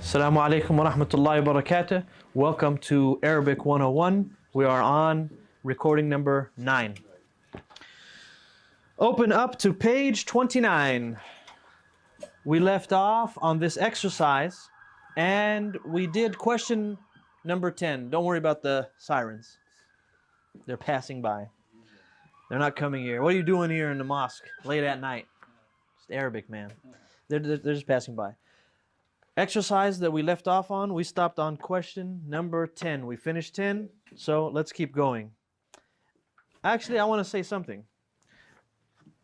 Assalamu alaikum wa rahmatullahi wa barakatuh. Welcome to Arabic 101. We are on recording number 9. Open up to page 29. We left off on this exercise and we did question number 10. Don't worry about the sirens. They're passing by. They're not coming here. What are you doing here in the mosque late at night? It's Arabic, man. They're just passing by. Exercise that we left off on, we stopped on question number 10. We finished 10, so let's keep going. Actually, I want to say something.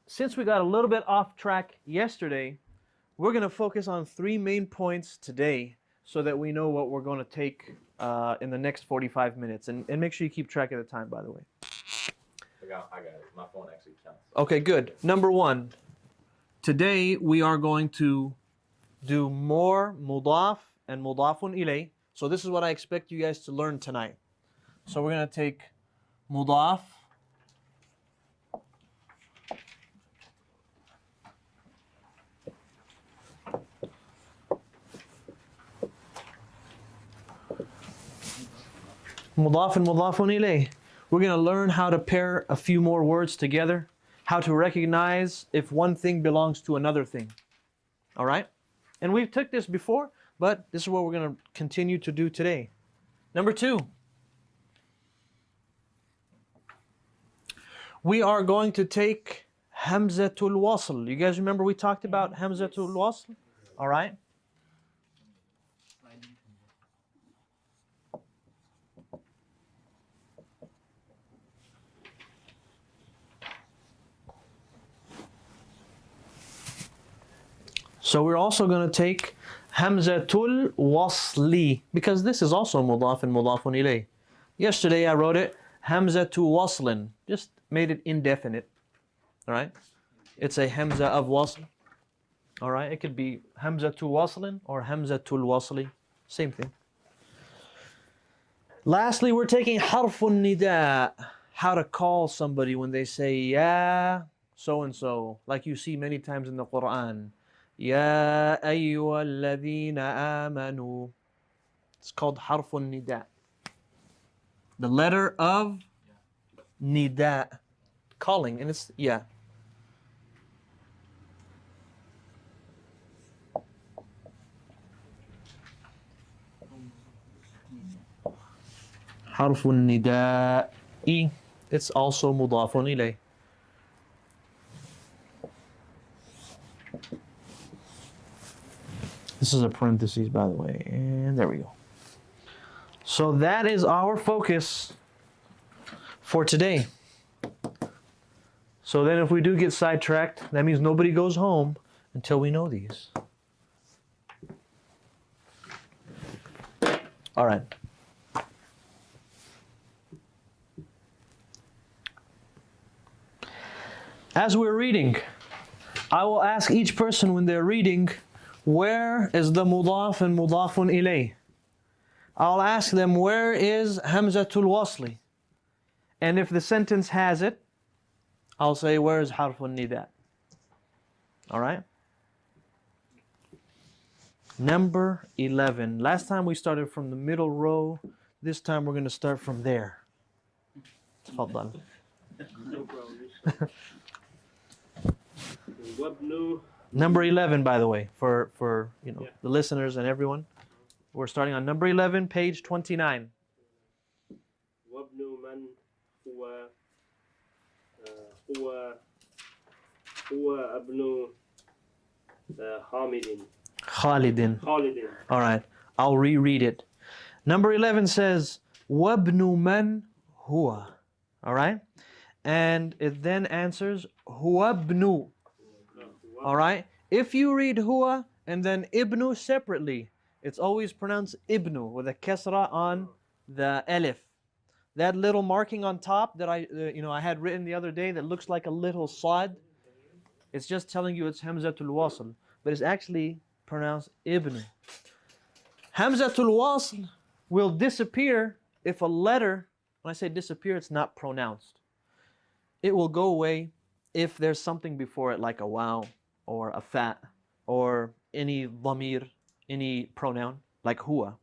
Since we got a little bit off track yesterday, we're going to focus on 3 main points today so that we know what we're going to take in the next 45 minutes. And make sure you keep track of the time, by the way. I got it. My phone actually counts. Okay, good. Number 1. Today we are going to do more mudaf and mudafun ilay. So this is what I expect you guys to learn tonight. So we're going to take mudaf, mudaf and mudafun ilay. We're going to learn how to pair a few more words together, how to recognize if one thing belongs to another thing. All right? And we've took this before, but this is what we're going to continue to do today. Number 2. We are going to take Hamzatul Wasl. You guys remember we talked about Hamzatul Wasl? All right? So we're also going to take Hamzatul Wasli, because this is also mudaf and mudafun ilay. Yesterday I wrote it Hamzatul Waslin, just made it indefinite. All right? It's a Hamza of Wasl. All right? It could be Hamzatul Waslin or Hamzatul Wasli. Same thing. Lastly, we're taking Harfun Nida, how to call somebody when they say Ya so-and-so, like you see many times in the Quran. Ya ayyuha alladhina amanu. It's called harfun nida. The letter of nida. Calling, and it's ya. Harfun nida'i. It's also mudafun ilay. This is a parenthesis, by the way, and there we go. So that is our focus for today. So then if we do get sidetracked, that means nobody goes home until we know these. All right. As we're reading, I will ask each person when they're reading, where is the mudaf and mudafun ilay? I'll ask them, where is Hamzatul Wasli? And if the sentence has it, I'll say, where is Harfun Nida? Alright? Number 11. Last time we started from the middle row. This time we're going to start from there. Tfaddal. Number 11, by the way, for the listeners and everyone. We're starting on number 11, page 29. وابن من هو ابن Khalidin. All right, I'll reread it. Number 11 says, وابن من هو. All right, and it then answers هو ابن. All right. If you read huwa and then ibnu separately, it's always pronounced ibnu with a kasra on the alif. That little marking on top that I had written the other day that looks like a little sad, it's just telling you it's Hamzatul Wasl, but it's actually pronounced ibnu. Hamzatul Wasl will disappear if a letter, when I say disappear, it's not pronounced. It will go away if there's something before it like a waw, or a fa, or any dhamir, any pronoun. like huwa.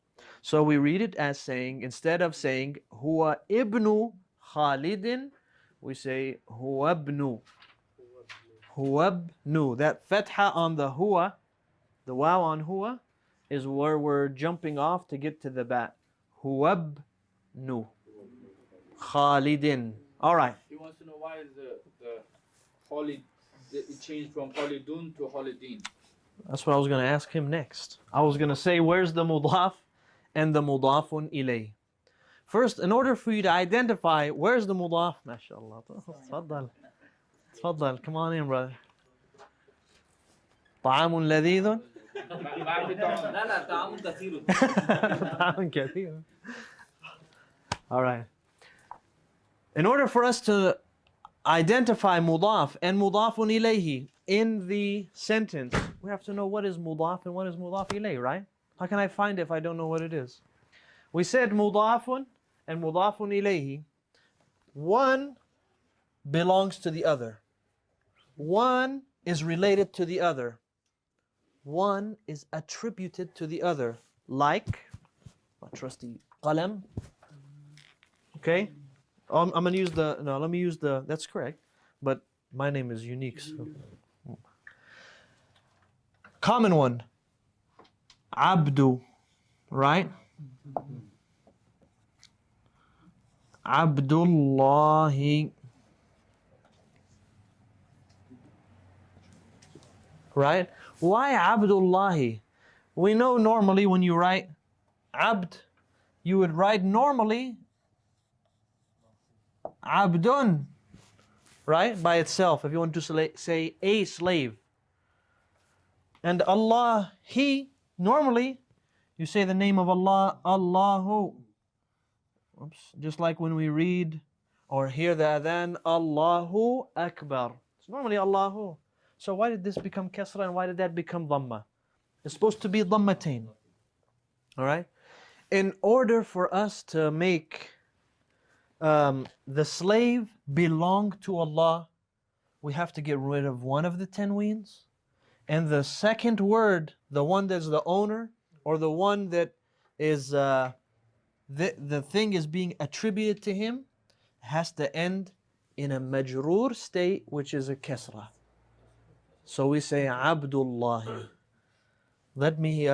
So we read it as saying, instead of saying huwa ibnu Khalidin, we say huwa ibnu. Huwa ibnu. That fatha on the huwa, the waw on huwa, is where we're jumping off to get to the ba. Huwa ibnu Khalidin. All right. He wants to know why the holy, it changed from holidun to holidin. That's what I was going to ask him next. I was going to say, where's the mudaf and the mudafun ilay? First, in order for you to identify where's the mudaf, mashallah. Tfaddal. Tfaddal. Come on in, brother. طعام لذيذ. لا لا طعام كثير. طعام كثير. All right. In order for us to identify mudaf and mudafun ilayhi in the sentence, we have to know what is mudaf and what is mudaf ilayhi, right? How can I find it if I don't know what it is? We said mudafun and mudafun ilayhi. One belongs to the other. One is related to the other. One is attributed to the other. Like my trusty qalam. Okay? I'm going to use let me use that's correct. But my name is unique. So. Common one. Abdu. Right? Abdullahi. Right? Why Abdullahi? We know normally when you write Abd, you would write normally Abdun, right? By itself, if you want to say a slave. And Allah, He, normally, you say the name of Allah, Allahu. Oops. Just like when we read or hear the adhan, Allahu Akbar. It's normally Allahu. So why did this become kasra and why did that become dhamma? It's supposed to be dhammatain. All right? In order for us to make the slave belong to Allah, we have to get rid of one of the tanweens. And the second word, the one that's the owner, or the one that is the thing is being attributed to him, has to end in a majroor state, which is a kasra. So we say Abdullahi. Let me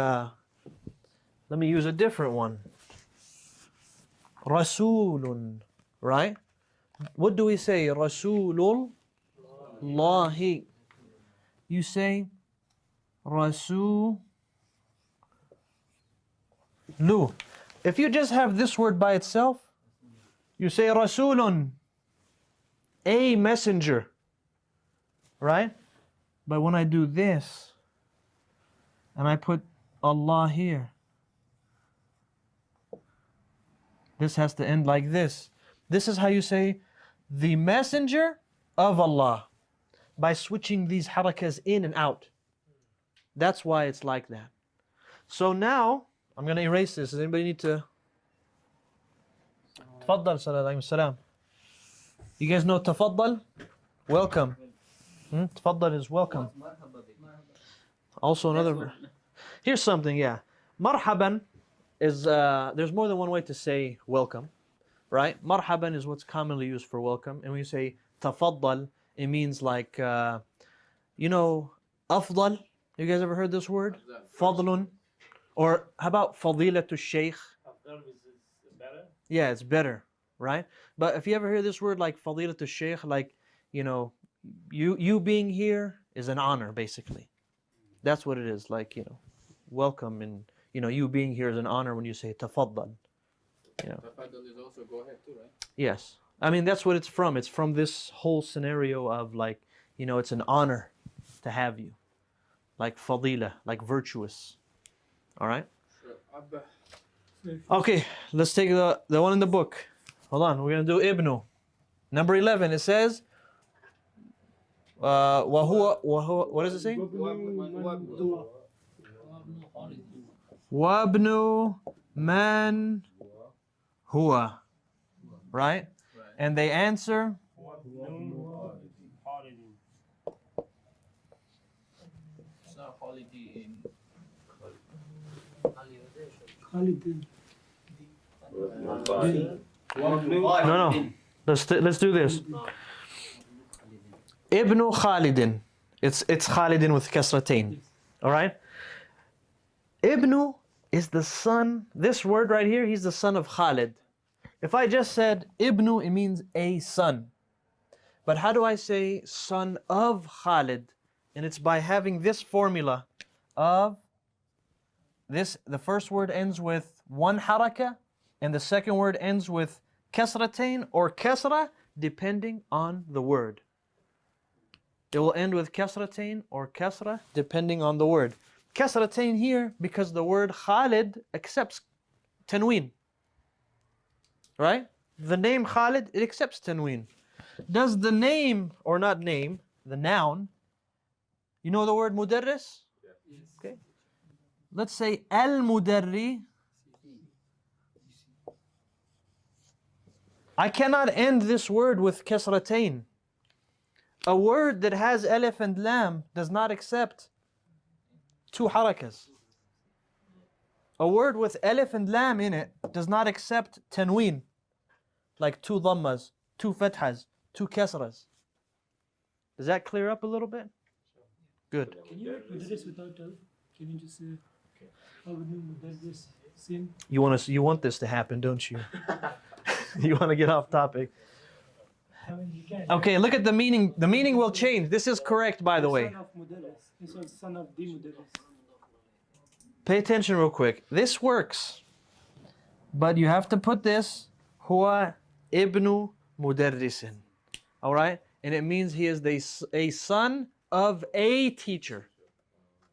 use a different one. Rasulun, right? What do we say? Rasulullahi. You say Rasulu. If you just have this word by itself, you say Rasulun, a messenger, right? But when I do this, and I put Allah here, this has to end like this. This is how you say the messenger of Allah, by switching these harakas in and out. That's why it's like that. So now, I'm going to erase this. Does anybody need to? Tafaddal, sallallahu alayhi wa. You guys know tafaddal? Welcome. Tafaddal is welcome. Also another. Here's something, yeah. Marhaban is, there's more than one way to say welcome, right? Marhaban is what's commonly used for welcome. And when you say tafaddal, it means like, you know, afdal. You guys ever heard this word? Fadlun. Or how about fadilatu shaykh? Better? Yeah, it's better, right? But if you ever hear this word like fadilatu shaykh, like, you know, you being here is an honor, basically. That's what it is, like, you know, welcome, and, you know, you being here is an honor when you say tafaddal. You know. Tafaddal is also go ahead too, right? Yes. I mean, that's what it's from. It's from this whole scenario of, like, you know, it's an honor to have you. Like fadila, like virtuous. All right? Sure. Okay, let's take the one in the book. Hold on, we're going to do ibnu. Number 11, it says, what does it say? Wabnu man huwa. Right? And they answer, It's not holiday in No. Let's do this. Ibnu Khalidin. It's Khalidin with kasratain. All right? Ibnu is the son. This word right here, he's the son of Khalid. If I just said Ibnu, it means a son. But how do I say son of Khalid? And it's by having this formula of this. The first word ends with one haraka, and the second word ends with kasratain or kasra, depending on the word. It will end with kasratain or kasra, depending on the word. Kasratain here because the word Khalid accepts tanween. Right? The name Khalid, it accepts tanween. Does the name, or not name, the noun, you know the word mudarris? Yes. Okay. Let's say al-mudarri. I cannot end this word with kasratain. A word that has alif and lam does not accept two harakas. A word with alif and lam in it does not accept tanween, like two dhammas, two fathas, two kasras. Does that clear up a little bit? Good. Can you do this without Can you just say, how would you do this sin? You want this to happen, don't you? You want to get off topic. I mean, you can. Okay, look at the meaning. The meaning will change. This is correct, by the way. Son of Mudarris. This was son of the Mudarris. Pay attention real quick. This works. But you have to put this, huwa ibnu mudarrisin. All right? And it means he is a son of a teacher.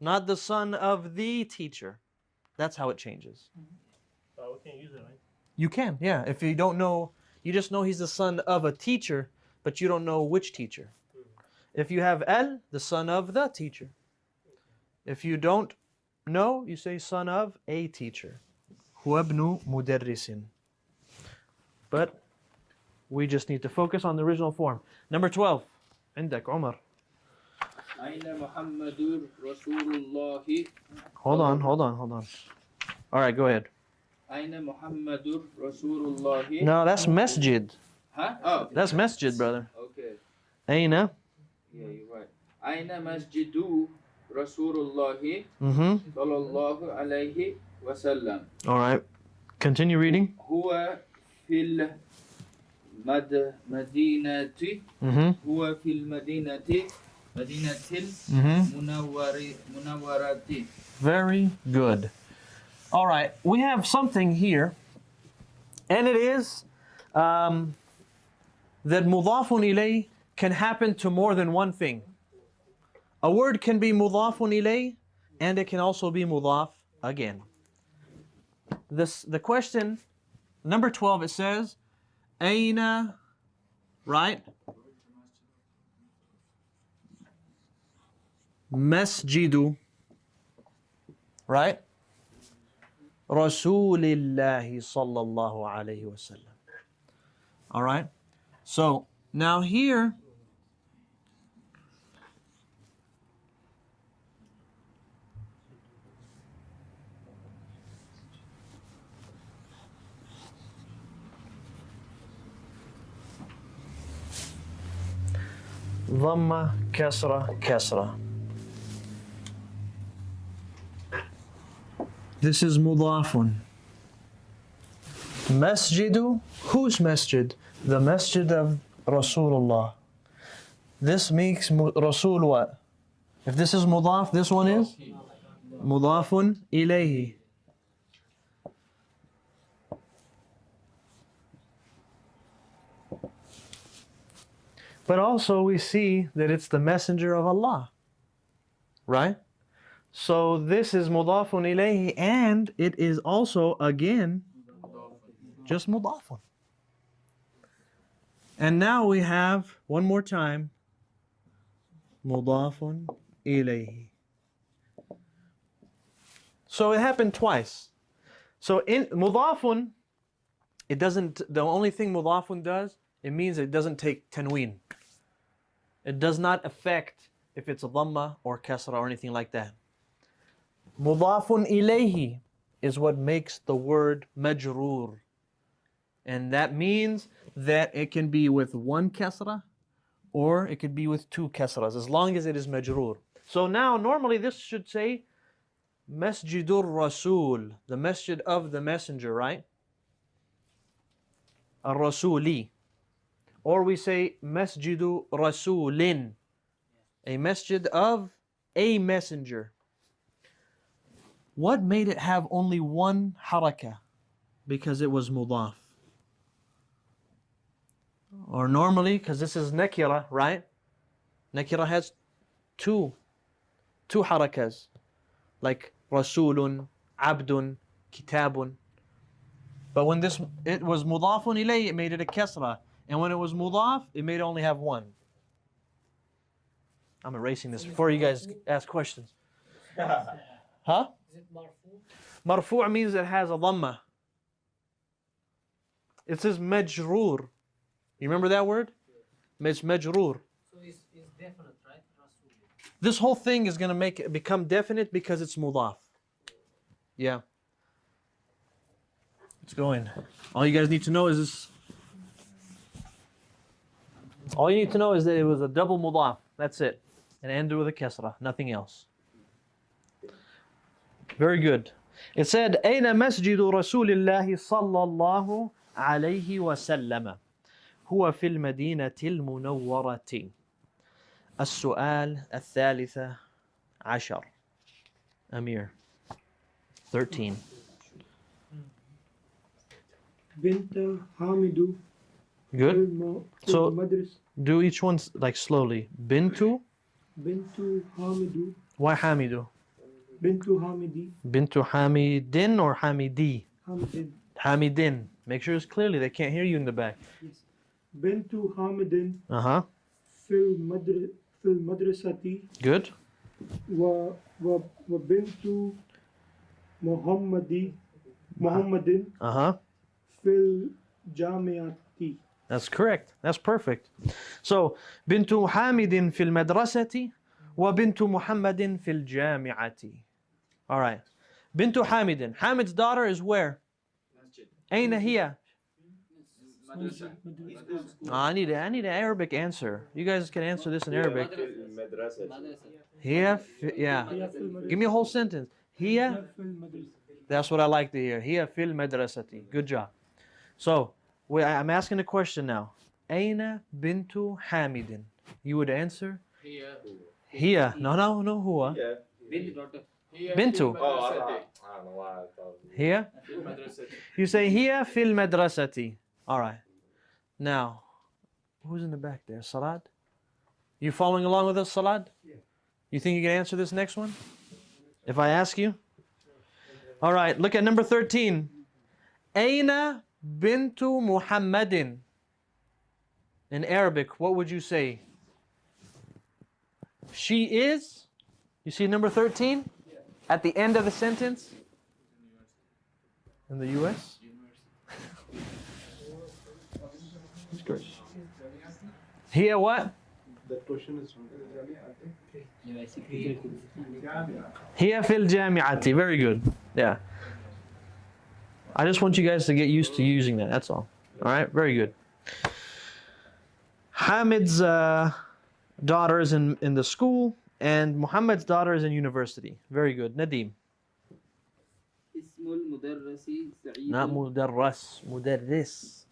Not the son of the teacher. That's how it changes. Oh, we can't use it, right? You can, yeah. If you don't know, you just know he's the son of a teacher, but you don't know which teacher. If you have al, the son of the teacher. If you don't know, you say son of a teacher. Huwa ibnu mudarrisin. But we just need to focus on the original form. Number 12. عندك عمر. أين محمد رسول الله. Hold on. All right, go ahead. أين محمد رسول الله. No, that's masjid. Huh? Oh. That's masjid, brother. Okay. Aina. Yeah, you're right. أين مسجد رسول الله Mm-hmm. صلى الله عليه وسلم. All right. Continue reading. هو في المدينة. Mm-hmm. هو في المدينة. مدينة المنورة. Very good. All right, we have something here, and it is that mudafun ilay can happen to more than one thing. A word can be mudafun ilay, and it can also be mudaf again. The question, number 12, it says, Aina, right? Masjidu, right? Rasulillahi sallallahu alayhi wa sallam. All right? So, now here, dhamma, kasra. This is mudafun. Masjidu, whose masjid? The masjid of Rasulullah. This makes Rasul what? If this is mudaf, this one is mudafun ilayhi. But also we see that it's the messenger of Allah. Right? So this is mudafun ilayhi, and it is also, again, just mudafun. And now we have, one more time, mudafun ilayhi. So it happened twice. So in mudafun, it doesn't, the only thing mudafun does, it means it doesn't take tanween. It does not affect if it's a dhamma or kasra or anything like that. Mudafun ilayhi, is what makes the word majroor. And that means that it can be with one kasra or it could be with two kasras, as long as it is majroor. So now, normally this should say Masjidur Rasul, the masjid of the messenger, right? Ar-Rasuli. Or we say Masjidu Rasulin, a masjid of a messenger. What made it have only one harakah? Because it was mudaf. Or normally, because this is nakira, right? Nakira has two harakas, like Rasulun, Abdun, Kitabun. But when it was mudafun ilay, it made it a kasra. And when it was mudaf, it made it only have one. I'm erasing this before you guys ask questions. Huh? Is it marfu? Marfu' means it has a dhamma. It says majroor. You remember that word? It's majroor. So it's definite, right? Rasul. This whole thing is going to become definite because it's mudaf. Yeah. It's going. All you guys need to know is this. All you need to know is that it was a double mudaf. That's it. And ended with a kasra. Nothing else. Very good. It said, أين مسجد رسول الله صلى الله عليه وسلم هو في المدينة المنورة. السؤال الثالث عشر. Amir. 13. بنت حامد Good. So المدرسة. do each one like slowly. Bintu. بنت حامد. Why Hamidu? بنت حامدي. Bintu Hamidin or Hamidi? حامد. Hamidin. Make sure it's clearly. They can't hear you in the back. Yes. بنت حامد Uh-huh. في المدرسة Good. وبنت محمد Uh-huh. في الجامعة. That's correct. That's perfect. So, Bintu Hamidin fil madrasati wa bintu Muhammadin fil jami'ati. All right. Bintu Hamidin. Hamid's daughter is where? Masjid. Aina hiya? Madrasa. I need an Arabic answer. You guys can answer this in Arabic. Madrasa. Hiya, yeah. Give me a whole sentence. Hiya. في المدرسة. That's what I like to hear. Hiya fil madrasati. Good job. So, I'm asking a question now. Aina bintu Hamidin. You would answer? Here. Hiya. No, huwa. Yeah. Bint daughter. Bintu. Oh, I don't know why I thought. Hiya. You say hiya fil madrasati. All right. Now, who's in the back there? Salad? You following along with us, Salad? Yeah. You think you can answer this next one? If I ask you? All right, look at number 13. Aina bintu Muhammadin. In Arabic, what would you say? She is? You see number 13? At the end of the sentence? In the US? Here what? That question is from Here fil jami'ati. Very good. Yeah. I just want you guys to get used to using that. That's all. All right? Very good. Hamid's daughter is in the school, and Muhammad's daughter is in university. Very good. Nadeem. Not mudarras. Mudarris.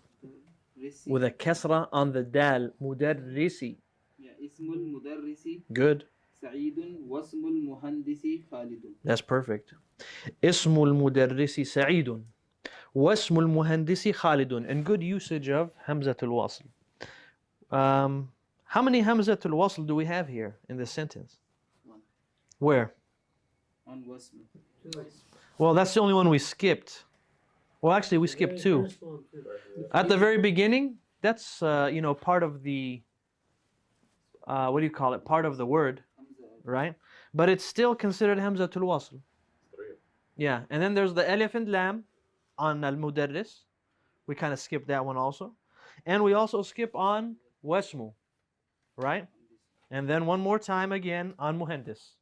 With a kasra on the dal. Mudarrisi. اسم المدرس Good. سعيد واسم المهندس خالد. That's perfect. اسم المدرس سعيد واسم المهندس خالد. And good usage of Hamzat al-Wasl. How many Hamzat al-Wasl do we have here in this sentence? One. Where? On wasm. Well, that's the only one we skipped. Well, actually, we skipped two. At the very beginning, that's, part of the, what do you call it? Part of the word, right? But it's still considered Hamzatul Wasl. Yeah, and then there's the Alif and Lam on Al-Mudarris. We kind of skipped that one also. And we also skip on Wasmu, right? And then one more time again on Muhandis.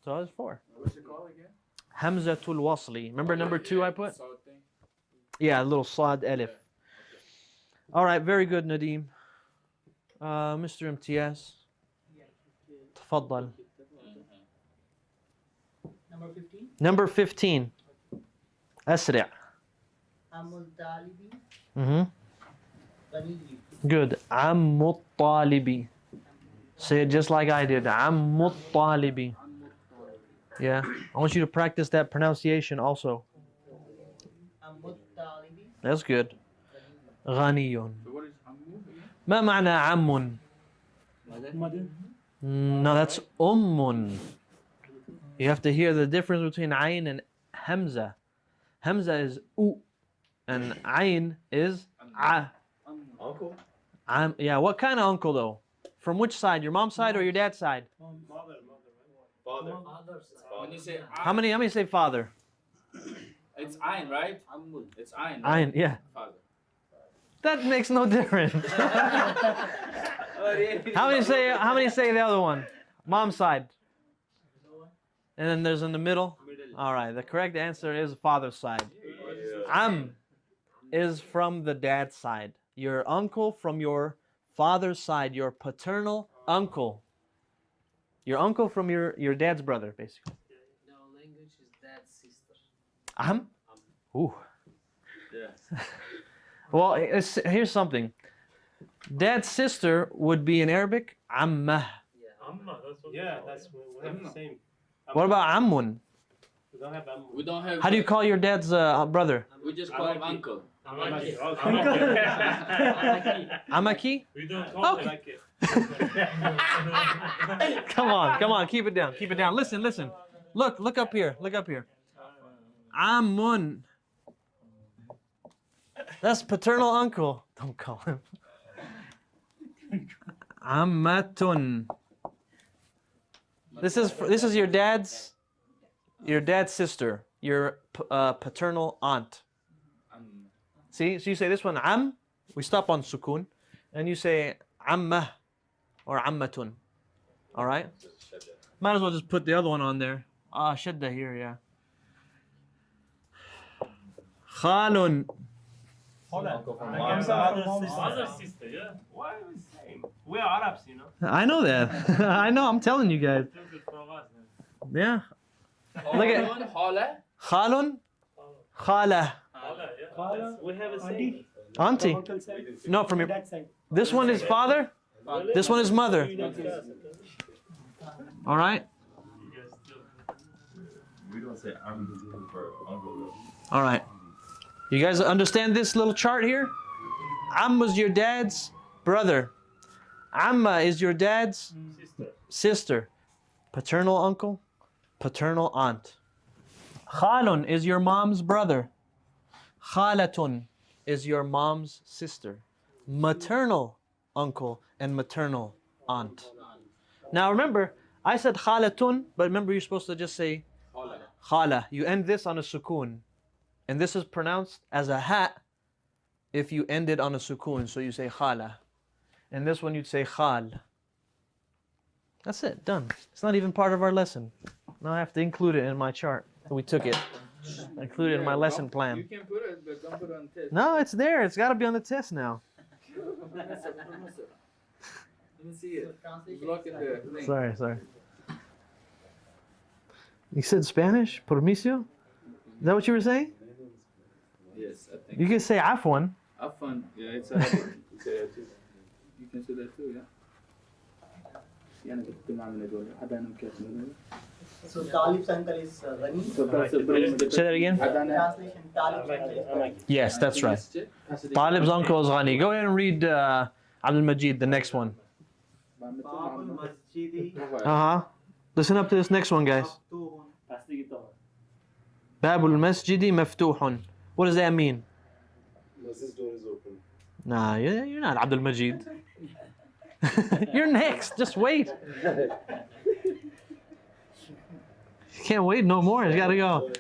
So that's four. What's it called again? Hamzatul wasli. Remember number 2 I put? Sort thing. Yeah, a little sad alif. All right, very good, Nadeem. Mr. MTS. تفضل. Number 15. Number 15. أسرع. Amul Talibi. Ghani. Good. عم الطالب. Say it just like I did. عم الطالب. Yeah. I want you to practice that pronunciation also. Amul Talibi. That's good. غني. So what is Ammu? ما معنى عم? Mother. No, that's You have to hear the difference between ayn and hamza. Hamza is u, and ayn is a. Uncle? Yeah, what kind of uncle though? From which side? Your mom's side or your dad's side? Father. When you say How many say father? it's Ayn, right? It's Ayn. Ayn, yeah. Father. That makes no difference. How many say the other one? Mom's side. And then there's in the middle. All right, the correct answer is father's side. Am is from the dad's side. Your uncle from your father's side, your paternal uncle. Your uncle from your dad's brother, basically. No, language is dad's sister. Am? Ooh. Yeah. Well, here's something. Dad's sister would be in Arabic, Ammah. Amma, that's what we have the same. What about Ammun? We don't have Amma. We don't have. How do you call your dad's brother? We just call him uncle. Amaki. Amaki? We don't call it like it. Come on, keep it down. Listen. Look up here. Ammun. That's paternal uncle. Don't call him. Ammatun. This is your dad's sister, your paternal aunt. See, so you say this one am, we stop on sukun, and you say amma or ammatun. All right. Might as well just put the other one on there. Shadda here, yeah. Khalun. Father's sister, yeah. Why are we same? We are Arabs, you know. I know that. I know. I'm telling you guys. Yeah. Look at Hala. Khalun, Khala, We have a same. auntie. No, from your. This one is father. This one is mother. All right. We don't say I'm for uncle. All right. You guys understand this little chart here? Am was your dad's brother. Amma is your dad's sister. Paternal uncle, paternal aunt. Khalun is your mom's brother. Khalatun is your mom's sister. Maternal uncle and maternal aunt. Now remember, I said khalatun, but remember you're supposed to just say khala. You end this on a sukun. And this is pronounced as a ha if you end it on a sukun. So you say khala. And this one you'd say khal. That's it, done. It's not even part of our lesson. Now I have to include it in my chart. We took it. Include it in my lesson You plan. can put it, but don't put it on test. No, it's there. It's got to be on the test now. Let me see it. Look at the thing. Sorry. You said Spanish? Permiso? Is that what you were saying? Yes, I think. You can say afwan. Afan. Yeah, it's a habit. You say that too. You can say that too, yeah. So Talib's uncle is Ghani. Say that again. Translation, Talib's uncle is Yes, that's right. Talib's uncle is Ghani. Go ahead and read Abdul Majid, the next one. Babul Masjidi Listen up to this next one, guys. Babul Masjidi maftuhun. What does that mean? Masjid's door is open. Nah, you're not Abdul Majid. You're next. Just wait. You can't wait no more. He's got to go.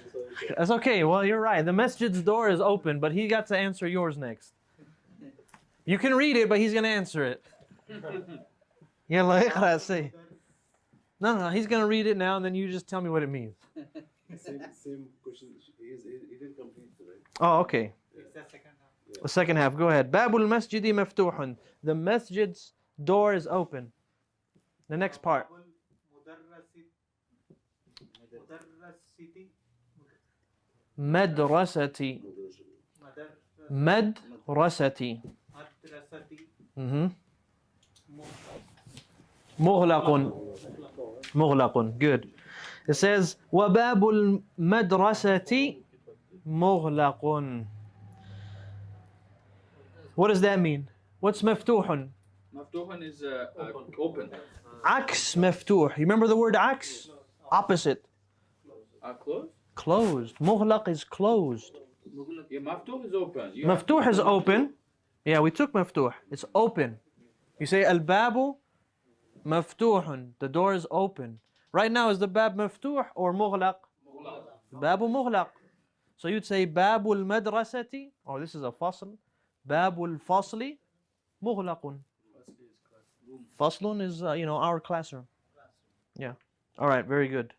That's okay. Well, you're right. The masjid's door is open, but he got to answer yours next. You can read it, but he's going to answer it. Yeah, say. No, he's going to read it now, and then you just tell me what it means. Same question. He didn't complete, right? Oh, okay. It's the second half. The second half. Go ahead. Babul masjidi maftuhun. The masjid's door is open. The next part. Madrasati. Madrasati. Mhm. مغلق. مغلق. Good. It says وباب المدرسة مغلق. What does that mean? What's مفتوح? Maftuhan is open. عكس مفتوح. You remember the word عكس? Opposite. Closed? Closed. مغلق is closed. Yeah, maftuh is open. مفتوح is open. Yeah, we took مفتوح. It's open. You say الباب مفتوح. The door is open. Right now, is the bab مفتوح or مغلق? الباب مغلق. So you'd say باب المدرسة. Oh, this is a fasl. باب الفصل مغلق. Faslun is, our classroom. Yeah. All right, very good.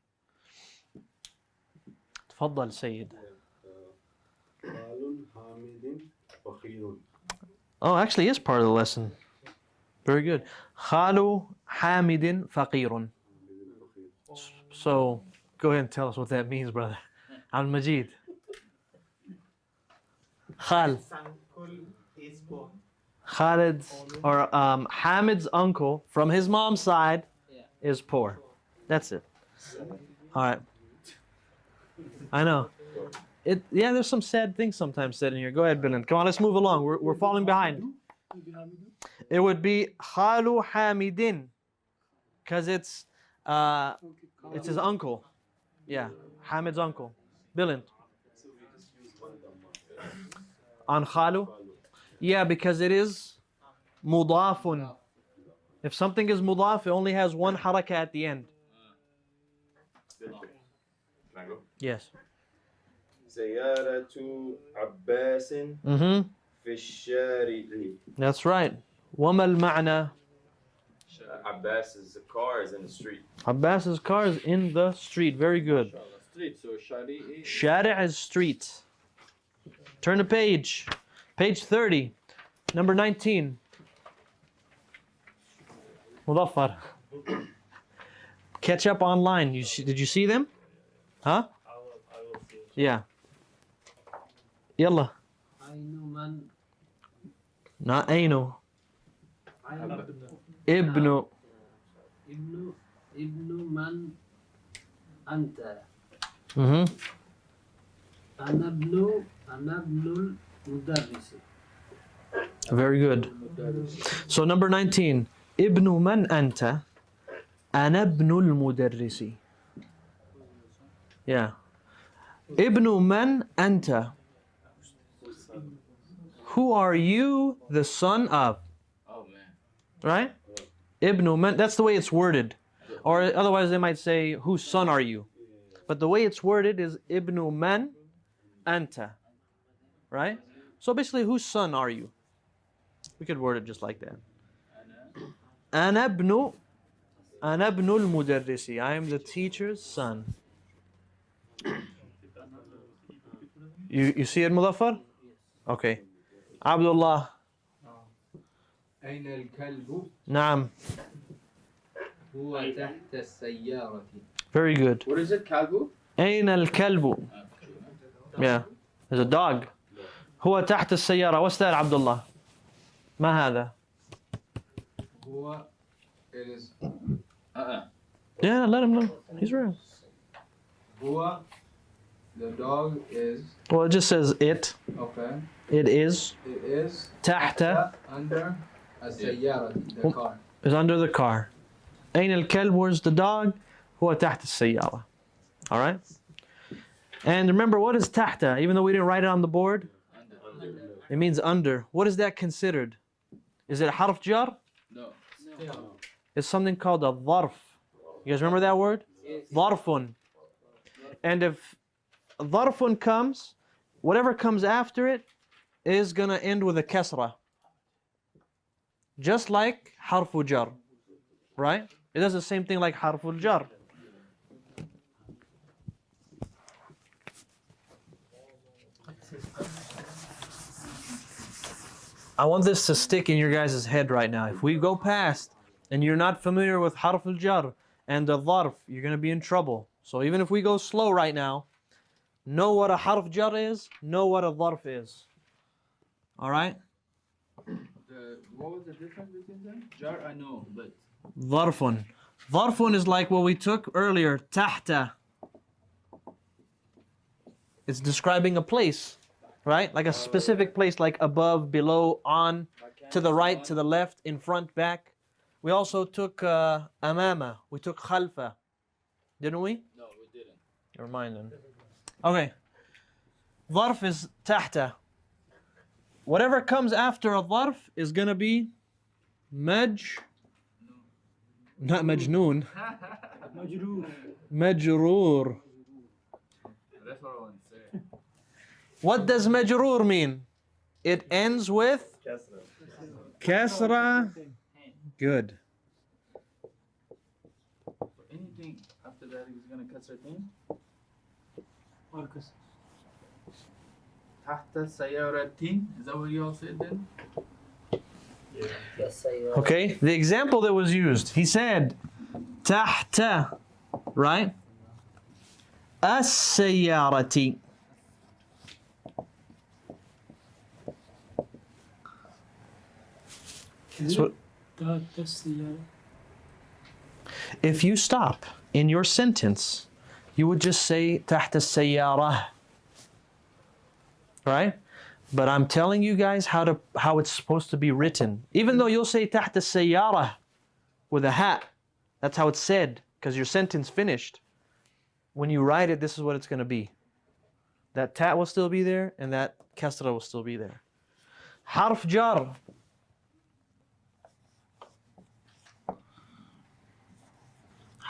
تفضل سيد. Oh, actually, it's part of the lesson. Very good. خال حامد فقير. So, go ahead and tell us what that means, brother. Al-Majid. Khal. Khalid's or Hamid's uncle from his mom's side is poor. That's it. All right. I know. Yeah, there's some sad things sometimes said in here. Go ahead, Bilal. Come on, let's move along. We're falling behind. It would be Khalu Hamidin, because it's his uncle. Yeah, Hamid's uncle. Bilal. On Khalu. Yeah, because it is mudafun. If something is mudaf, it only has one haraka at the end. Can I go? Yes. سيارة عباس Mm-hmm. في الشارع. That's right. وما المعنى? Abbas's car is in the street. Abbas's car is in the street. Very good. Street, so shari. Shari' is street. Turn the page. Page 30. Number 19. Mudaffar. Catch up online. Did you see them? Huh? I will see. Yeah. Yalla. أين من Not Ainu. Ibnu. ابن من أنت Mm-hmm. أنا ابن المدرس. Very good. So number 19. Ibnu man anta? Ana ibnul mudarrisi. Yeah. Ibnu man anta? Who are you the son of? Oh man. Right? Ibnu man, that's the way it's worded. Or otherwise they might say, whose son are you? But the way it's worded is Ibnu man anta. Right? So basically, whose son are you? We could word it just like that. Ana ibnul mudarrisi. I am the teacher's son. You see it, Mudaffar? Okay. Abdullah. أين الكلب؟ Naam. هو تحت السيارة. Very good. What is it, kalbu? أين الكلب? Yeah. There's a dog. هو تحت السيارة. What's that, Abdullah? ما هذا? هو it is Yeah, let him know. He's real. هو the dog is Well, it just says it. okay. It is. It is تحت under السيارة, the car. is under the car. أين الكلب? Where's the dog? هو تحت السيارة. All right? And remember, what is تحت? Even though we didn't write it on the board, it means under. What is that considered? Is it harf jar? No. It's something called a ظرف. You guys remember that word? ظرف. And if ظرف comes, whatever comes after it is going to end with a kasra. Just like harfu jar. Right? It does the same thing like harful jar. I want this to stick in your guys' head right now. If we go past and you're not familiar with harf al-jar and the dharf, you're going to be in trouble. So even if we go slow right now, know what a harf jar is, know what a dharf is. All right? What was the difference between them? Jar, I know, but Dharfun. Dharfun is like what we took earlier, tahta. It's describing a place, right? Like a specific place, like above, below, on, to the right, to the left, in front, back. We also took amama. We took khalfa. Didn't we? no, we didn't. Never mind then. Okay. Dharf is tahta. Whatever comes after a dharf is going to be not majnoon, Majroor. majroor. That's what I want to say. What does majroor mean? It ends with kasra. Good. So anything after that is gonna kasra thing. Or kas. Tahta sayaratin. Is that what you all said then? Okay, the example that was used, he said, tahta, right? As-sayyarati. So, if you stop in your sentence, you would just say tahta sayyarah, right? But I'm telling you guys how it's supposed to be written. Even though you'll say tahta sayyarah with a hat, that's how it's said, because your sentence finished. When you write it, this is what it's going to be. That ta will still be there, and that kasra will still be there. Harf jar.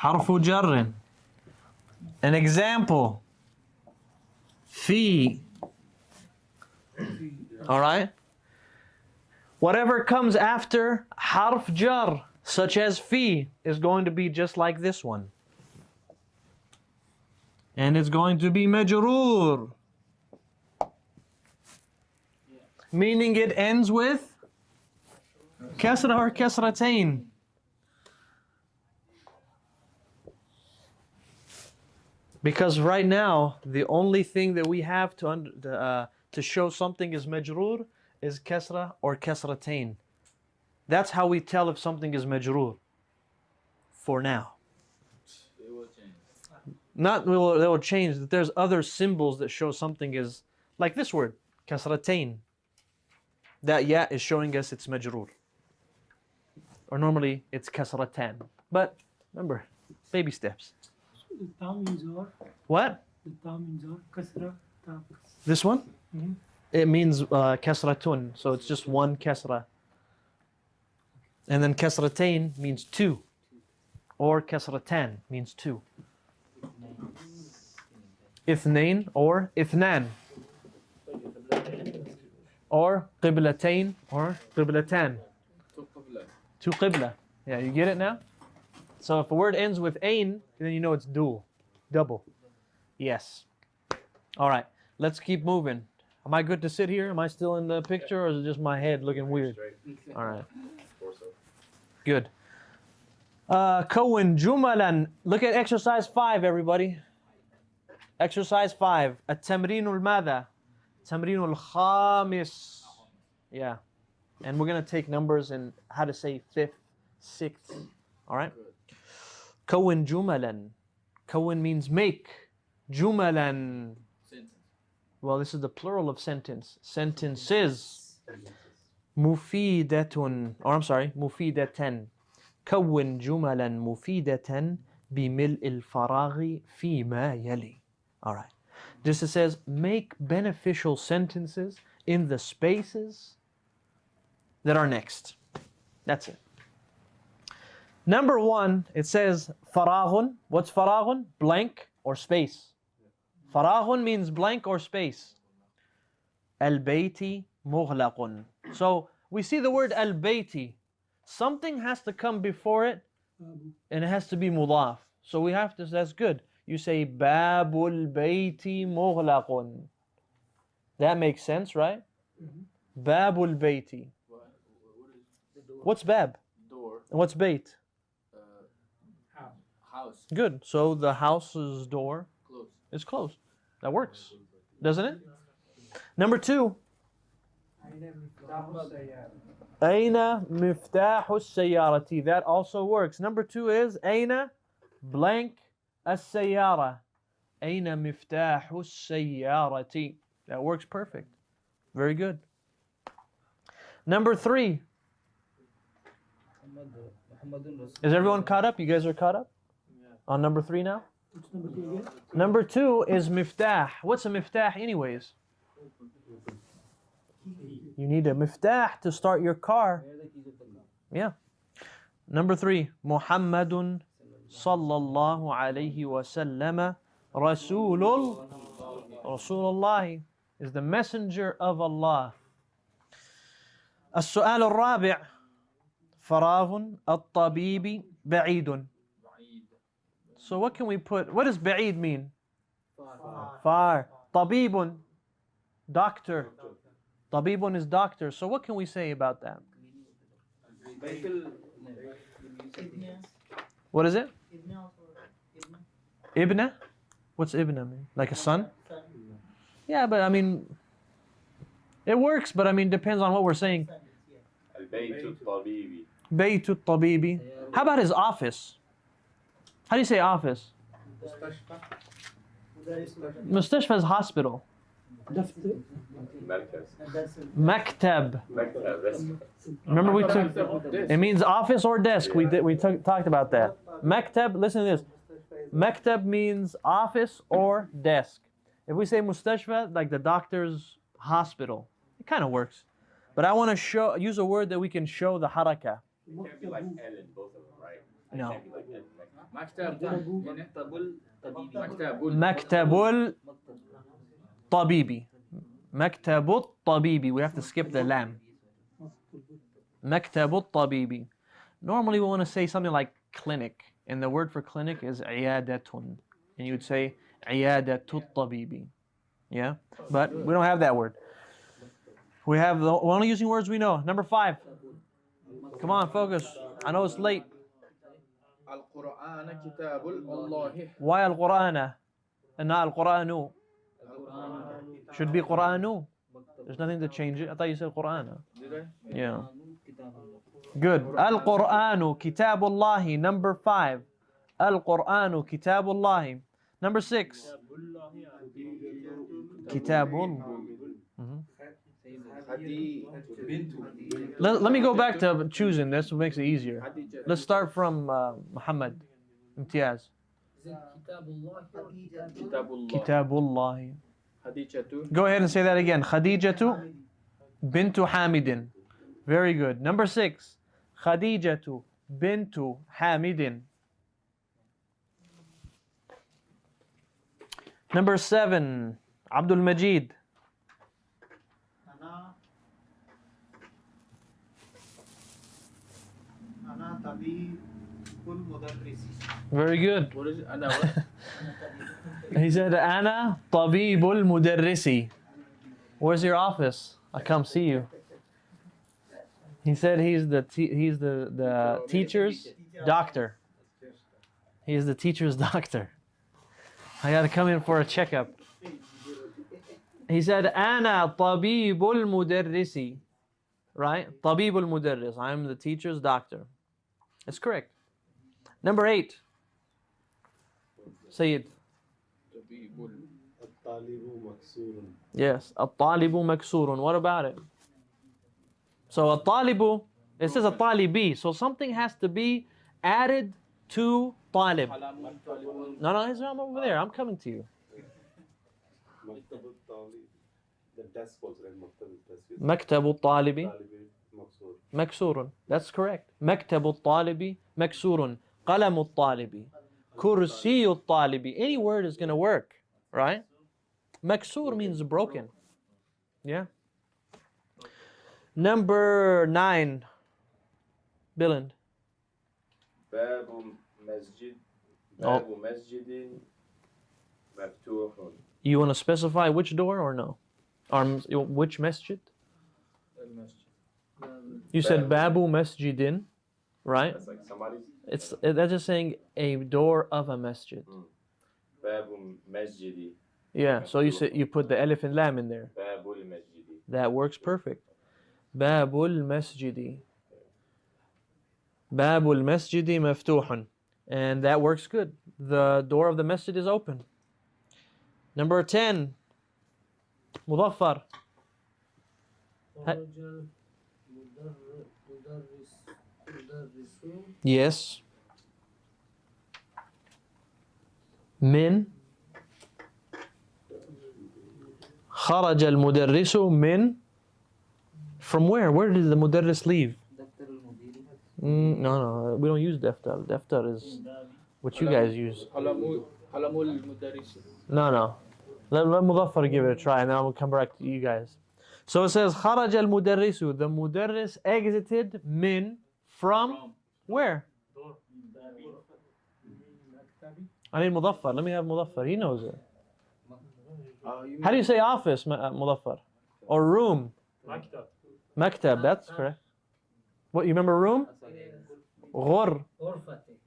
Harfu jarrin. An example. Fi. All right? Whatever comes after harf jar, such as fi, is going to be just like this one. And it's going to be majroor. Meaning it ends with kasra or kasratain. Because right now, the only thing that we have to show something is majroor is kasra or kasratain. That's how we tell if something is majroor. For now. It will change. They will change. There's other symbols that show something is like this word, kasratain. That ya is showing us it's majroor. Or normally it's kasratan. But remember, baby steps. The ta means or. What? The ta means or. Kasra. Ta. This one? Mhm. It means kasratun, so it's just one kasra. And then kasratain means two. Or kasratan means two. Ithnain or ithnan. Or qiblatain or qiblatan. Two qibla. Yeah, you get it now? So if a word ends with ain, then you know it's dual. Double. Yes. All right, let's keep moving. Am I good to sit here? Am I still in the picture, or is it just my head looking weird? All right. Good. Kawin jumalan. Look at exercise 5, everybody. Exercise 5. At-tamrinul madha. Tamrinul khamis. Yeah. And we're going to take numbers and how to say 5th, 6th. All right? Kawin jumalan. Kawin means make. Jumalan. Well, this is the plural of sentence. Sentences. Mufidatun. Or I'm sorry, mufidatan. كون جملا مفيدة بملء الفراغ فيما يلي. All right. This it says, make beneficial sentences in the spaces that are next. That's it. Number 1, it says faraghun. What's faraghun? Blank or space. Faraghun means blank or space. Al-bayti mughlaqun. So we see the word al-bayti. Something has to come before it, and it has to be mudaf. So we have to, that's good. You say babul bayti mughlaqun. That makes sense, right? Babul Bayti. What is the door? What's Bab? Door. And what's Bayt? House. Good. So the house's door Close. is closed. That works, doesn't it? Number 2. Aina miftahu sayyarati. That also works. Number 2 is Aina blank as-sayyara. Aina miftahu sayyarati. That works perfect. Very good. Number 3. Is everyone caught up? You guys are caught up? On number 3 now? What's number 2 again? Number 2 is miftah. What's a miftah anyways? You need a miftah to start your car. Yeah. Number 3, Muhammadun sallallahu alayhi wa sallam Rasulullah is the messenger of Allah. السؤال الرابع فراغ الطبيب بعيد. So what can we put? What does بعيد mean? Far. طبيب, doctor. طبيب is doctor. So what can we say about that? What is it? Ibna? What's Ibna mean? Like a son? Yeah, but I mean, it works, but I mean, depends on what we're saying. البيت الطبيبي. بيت الطبيب. How about his office? How do you say office? Mustashfa is hospital. دفتر. مركز. Maktab. مكتب. Remember we took, it means office or desk. We talked about that. Maktab, listen to this. Maktab means office or desk. If we say mustashfa, like the doctor's hospital, it kind of works. But I want to use a word that we can show the haraka. It can't be like L in both of them, right? It No. can't be like L. Maktabul tabibi. Maktabut tabibi. We have to skip the lam. Maktabut tabibi. Normally we want to say something like clinic. And the word for clinic is iyadatun. And you would say iyadatut tabibi. Yeah? But we don't have that word. We're only using words we know. Number 5. Come on, focus. I know it's late. القرآن كتاب الله. Why al-Qur'ana and not al-Qur'anu? Should be Qur'anu. There's nothing to change it. I thought you said Qur'ana. Did I? Yeah. Good. Al-Qur'anu kitabullahi. Number 5. Al-Qur'anu kitabullahi. Number 6. Kitabul. Let me go back to choosing this. It makes it easier. Let's start from Muhammad. Imtiaz. Kitabullahi. Go ahead and say that again. Khadijatu bintu Hamidin. Very good. Number 6. Khadijatu bintu Hamidin. Number 7. Abdul Majid. Very good. What is it? Ana what? He said, Ana tabibul mudarrisi. Where's your office? I come see you. He said he's the teacher's doctor. He is the teacher's doctor. I got to come in for a checkup. He said, Ana tabibul mudarrisi. Right? Tabibul mudarris. I'm the teacher's doctor. That's correct. Number 8. Sayyid. Yes. At-talibu maksurun. What about it? So at-talibu, it says at-talibi. So something has to be added to talib. No, I'm over there. I'm coming to you. Maktabu talibi maksurun. That's correct. Maktabu talibi maksurun. Qalamu talibi. Kursiyu talibi. Any word is going to work, right? Maksur means broken. Yeah. Number 9. Biland. Babu masjid. Oh. Babu masjidin maftuhun. You want to specify which door or no? Or which masjid? Al-masjid. You said Babu Masjidin, right? That's like somebody's. That's just saying a door of a masjid. Babu Masjidi. Yeah, so you put the alif and lam in there. Babul Masjidi. That works perfect. Babul Masjidi. Babul Masjidi maftuhun. And that works good. The door of the masjid is open. Number 10. Mudaffar. خرج مدرس Yes. من خرج المدرس من. From where? Where did the mudarris leave? No, we don't use daftar. Daftar is what you guys use. Qalamul Mudarris. No. Let Mudaffar give it a try, and then I'll come back to you guys. So it says خرج المدرس. The mudarris exited min from where? I need Mudaffar. Let me have Mudaffar. He knows it. How do you say office, Mudaffar? Or room? Maktab. Maktab, that's correct. What, you remember room? Ghur.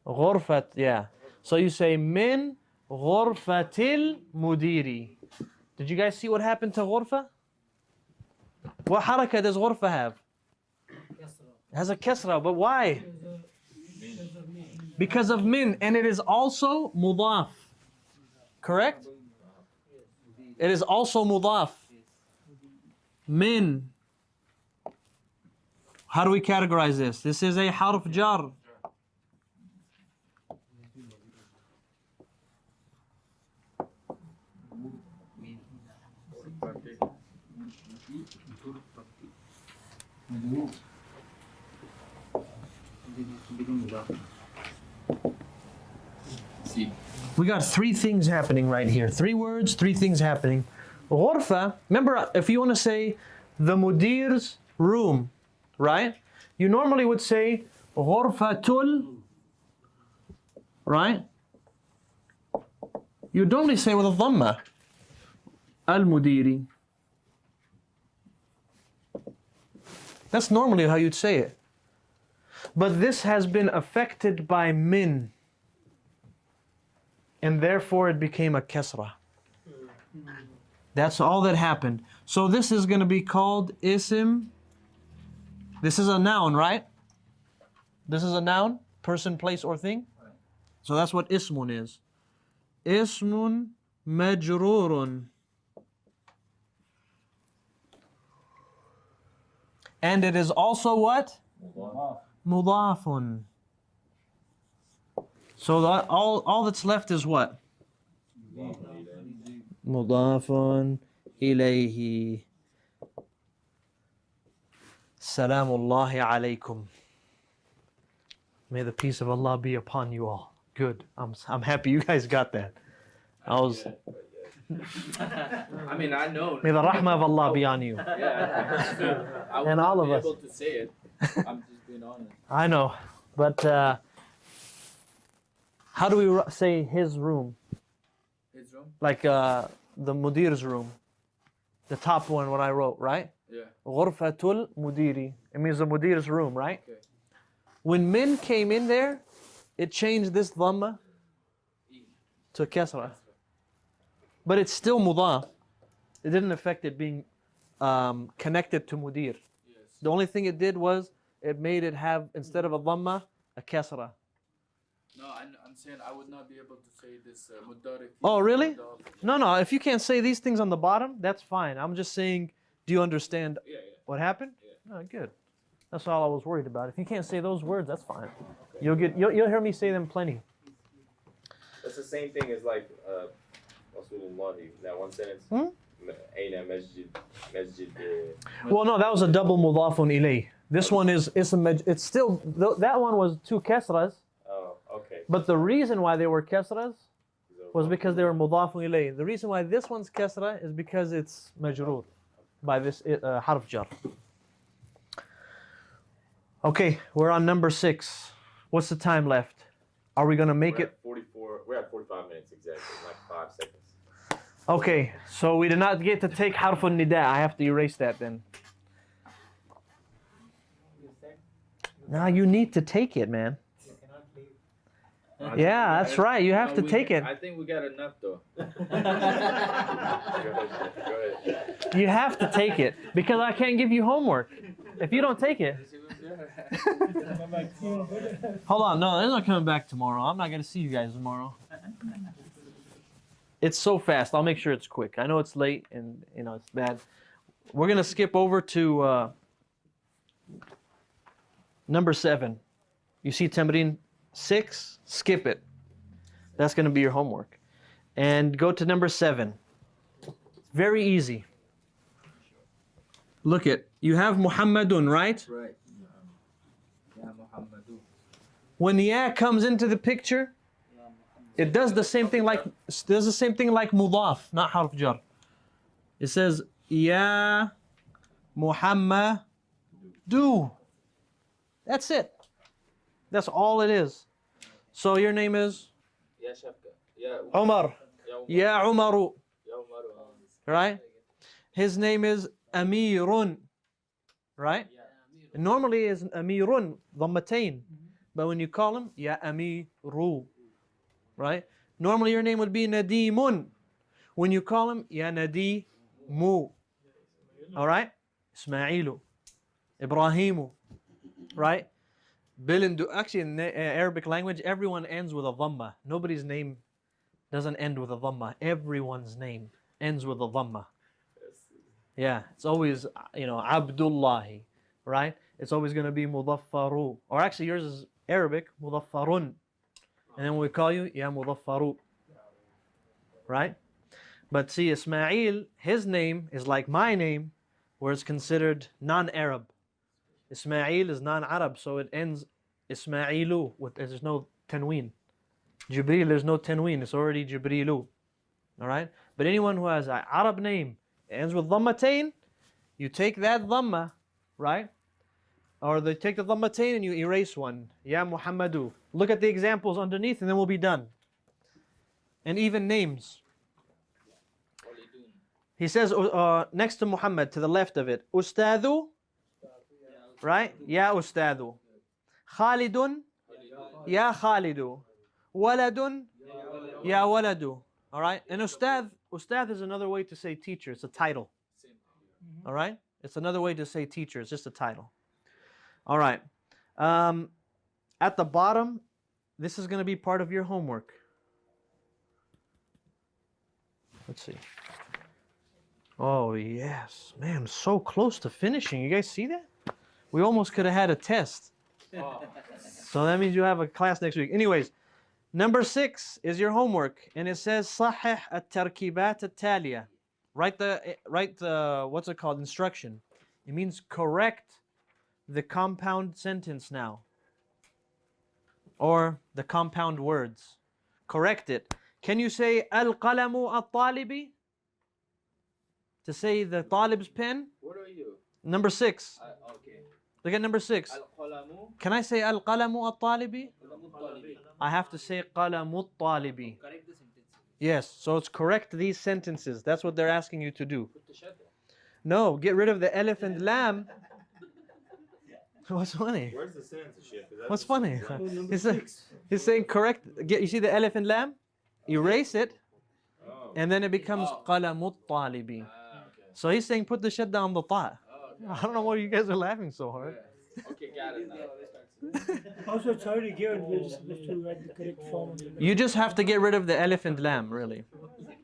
Ghurfat, yeah. So you say min ghurfatil mudiri. Did you guys see what happened to ghurfa? What haraka does ghurfa have? It has a kasra, but why? Because of min, and it is also mudaf. Correct? It is also mudaf. Min. How do we categorize this? This is a harf jar. We got three things happening right here. Three words, three things happening. Ghurfa, remember, if you want to say the mudir's room, right? You normally would say ghurfatul, right? You normally say with a dhamma, al-mudiri. That's normally how you'd say it. But this has been affected by min, and therefore it became a kasra. That's all that happened. So this is going to be called isim. This is a noun, right? This is a noun, person, place, or thing. So that's what ismun is. Ismun majrurun. And it is also what? Mudafun. So that all that's left is what? Mudafun ilayhi. Salamullahi alaykum. May the peace of Allah be upon you all. Good. I'm happy you guys got that. I mean, I know. May the rahmah of Allah be on you. Yeah. I And all of us. able to say it. I'm just being honest. I know, but how do we say his room? His room? Like the mudir's room, the top one, what I wrote, right? Yeah. Ghurfatul mudiri. It means the mudir's room, right? Okay. When min came in there, it changed this dhamma to kasra. But it's still mudaf. It didn't affect it being connected to mudir. Yes. The only thing it did was it made it have, instead of a dhamma, a kasra. No, I'm saying I would not be able to say this mudarrif. Oh, really? No. If you can't say these things on the bottom, that's fine. I'm just saying, do you understand Yeah. what happened? Yeah. Oh, good. That's all I was worried about. If you can't say those words, that's fine. Okay. You'll hear me say them plenty. That's the same thing as like Rasulullah, that one sentence. Aina masjid. Well, no, that was a double mudafun ilay. This one is ism. It's still, that one was two kasras. Oh, okay. But the reason why they were kasras was because they were mudafun ilay. The reason why this one's kasra is because it's majroor by this harf jar. Okay, we're on number 6. What's the time left? Are we going to make it? 44. We're at 45 minutes exactly, like 5 seconds. Okay, so we did not get to take harf al-nida. I have to erase that then. No, you need to take it, man. Yeah, that's right. You have to take it. I think we got enough though. Go ahead. You have to take it because I can't give you homework if you don't take it. Hold on, no, they're not coming back tomorrow. I'm not gonna see you guys tomorrow. It's so fast. I'll make sure it's quick. I know it's late and you know it's bad. We're gonna skip over to number 7. You see Tamreen 6? Skip it. That's gonna be your homework. And go to number 7. Very easy. Look it. You have Muhammadun, right? Right. Ya Muhammadu. When ya comes into the picture, it does the same thing like mudaf, not harf jar. It says Ya Muhammadu. That's it. That's all it is. So your name is Ya Shafka. Ya Umar. Ya Umaru. Ya Umaru. Right? His name is Amirun. Right? Normally is Amirun, dhammatain. But when you call him, Ya Amiru. Right? Normally your name would be Nadimun. When you call him, Ya Nadimu. Alright? Ismailu. Ibrahimu. Right? Actually, in Arabic language, everyone ends with a dhamma. Nobody's name doesn't end with a dhamma. Everyone's name ends with a dhamma. Yeah, it's always, you know, Abdullahi, right? It's always going to be Mudaffaru. Or actually, yours is Arabic, Mudaffarun. And then when we call you, Ya Mudaffaru. Right? But see, Ismail, his name is like my name, where it's considered non-Arab. Ismail is non-Arab, so it ends Ismailu. There's no tanween. Jibreel, there's no tanween. It's already Jibrilu. Alright? But anyone who has an Arab name, it ends with dhammatain, you take that dhamma, right? Or they take the dhammatain and you erase one. Ya Muhammadu. Look at the examples underneath and then we'll be done. And even names. He says next to Muhammad, to the left of it, Ustadu, right? Ya Ustadu. Khalidun, Ya Khalidu. Waladun, Ya Waladu. All right? And Ustad is another way to say teacher. It's a title. All right? It's another way to say teacher. It's just a title. All right. At the bottom, this is going to be part of your homework. Let's see. Oh, yes. Man, I'm so close to finishing. You guys see that? We almost could have had a test. So that means you have a class next week. Anyways, number 6 is your homework. And it says, Sahih at-tarkibat at-taliya. Write the, what's it called? Instruction. It means correct the compound sentence now. Or the compound words. Correct it. Can you say, Al-qalamu at-talibi? To say the talib's pen? What are you? Number 6. Okay. Look at number 6. Al-qalamu. Can I say Al-qalamu at-talibi? I have to say Qalamu at-talibi. Correct the sentence. Yes, so it's correct these sentences. That's what they're asking you to do. Put the shadda. No, get rid of the alif and lam. What's funny? Where's the censorship? What's funny? He's saying correct. You see the alif and lam? Erase it. Oh. And then it becomes Qalamu at-talibi. So he's saying put the shadda on the ta. I don't know why you guys are laughing so hard. Okay, got it now. Also, it's already given. We're just supposed to write the correct form. You just have to get rid of the alif and lam, really.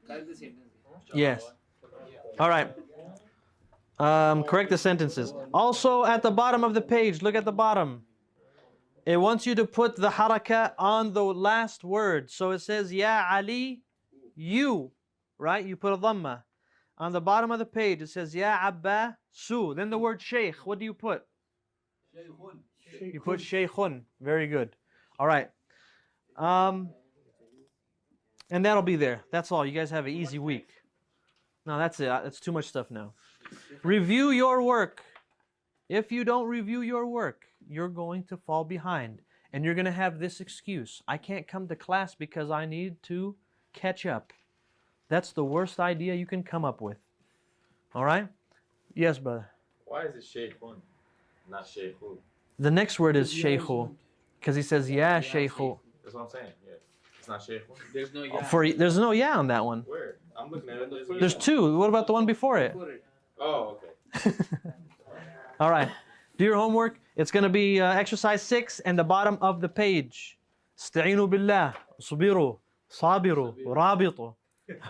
Correct the sentence. Yes. All right. Correct the sentences. Also, at the bottom of the page, look at the bottom. It wants you to put the haraka on the last word. So it says, Ya Ali, you. Right? You put a dhamma. On the bottom of the page, it says, Ya Abba, Su. Then the word Shaykh, what do you put? You put Shaykhun. Very good. All right. And that'll be there. That's all. You guys have an easy week. No, that's it. That's too much stuff now. Review your work. If you don't review your work, you're going to fall behind. And you're going to have this excuse. I can't come to class because I need to catch up. That's the worst idea you can come up with. All right? Yes, brother. Why is it shaykhun, not shaykhu? The next word is shaykhu, because he says, yeah, shaykhu. That's what I'm saying. Yeah. It's not shaykhun. There's no ya. There's no yeah on that one. Where? I'm looking at it. There's two. What about the one before it? Oh, okay. All right. Do your homework. It's going to be exercise 6 and the bottom of the page. Sta'inu billah, subiru, sabiru, rabitu.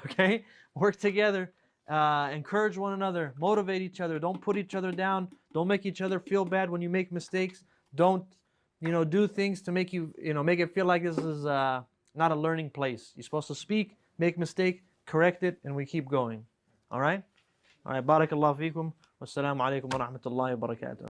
Okay? Work together. Encourage one another. Motivate each other. Don't put each other down. Don't make each other feel bad when you make mistakes. Don't, do things to make make it feel like this is not a learning place. You're supposed to speak, make mistake, correct it, and we keep going. All right? All right. Barakallahu feekum. Wassalamu alaikum wa rahmatullahi wa barakatuh.